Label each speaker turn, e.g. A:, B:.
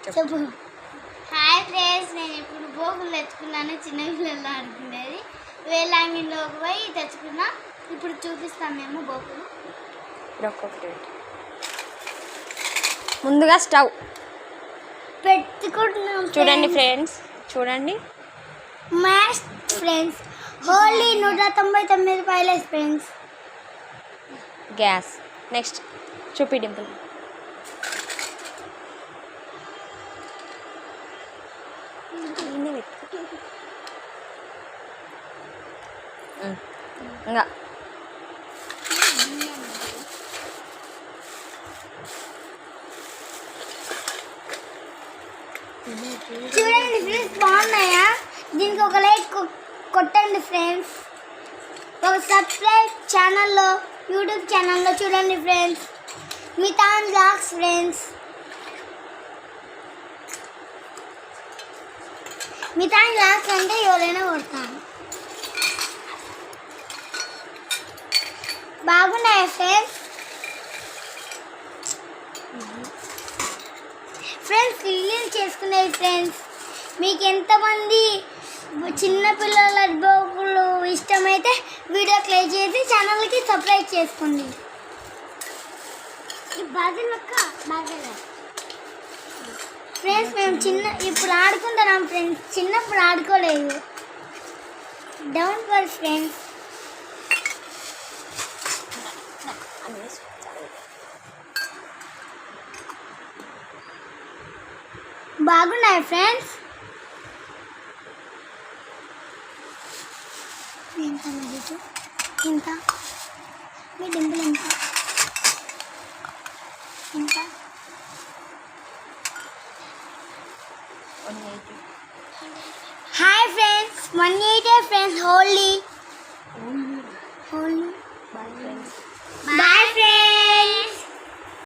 A: చెప్పు.
B: Hi friends, నేను ఇప్పుడు బోగులు తెచ్చుకున్నాను. చిన్న పిల్లలు ఆడుకునేది వేలాంగిలోకి పోయి తెచ్చుకున్నా. ఇప్పుడు చూపిస్తాం మేము బోగులు.
A: ముందుగా స్టవ్
B: పెట్టుకుంటున్నాం.
A: చూడండి ఫ్రెండ్స్, చూడండి.
B: మ్యాష్ ఫ్రెండ్స్, హోలీ 199 రూపాయలు ఫ్రెండ్స్.
A: గ్యాస్. నెక్స్ట్ చూపి డింపుల్. ఇంకా
B: చూడండి ఫ్రెండ్స్, బాగున్నాయా? దీనికి ఒక లైక్ కొట్టండి ఫ్రెండ్స్. ఒక సబ్స్క్రైబ్ ఛానల్లో, యూట్యూబ్ ఛానల్లో చూడండి ఫ్రెండ్స్. మితాన్ vlogs friends. మితాన్ బ్లాగ్స్ అంటే ఎవరైనా కొడతాను. బాగున్నాయా ఫ్రెండ్స్? ఫ్రెండ్స్, రిలీజ్ చేసుకునేది ఫ్రెండ్స్. మీకు ఎంతమంది చిన్నపిల్లల బోగులు ఇష్టమైతే వీడియో ప్లే చేసి ఛానల్కి సబ్స్క్రైబ్ చేసుకోండి. ఫ్రెండ్స్, మేము ఇప్పుడు ఆడుకుంటున్నాం ఫ్రెండ్స్. చిన్నప్పుడు ఆడుకోలేదు. Don't worry friends. బాగున్నాయి ఫ్రెండ్స్. ఎంత మెరిట్, ఎంత మీ డింపుల్, ఎంత ఎంత?
A: 180.
B: Hi friends, 180 friends. Holi
A: Bye friends.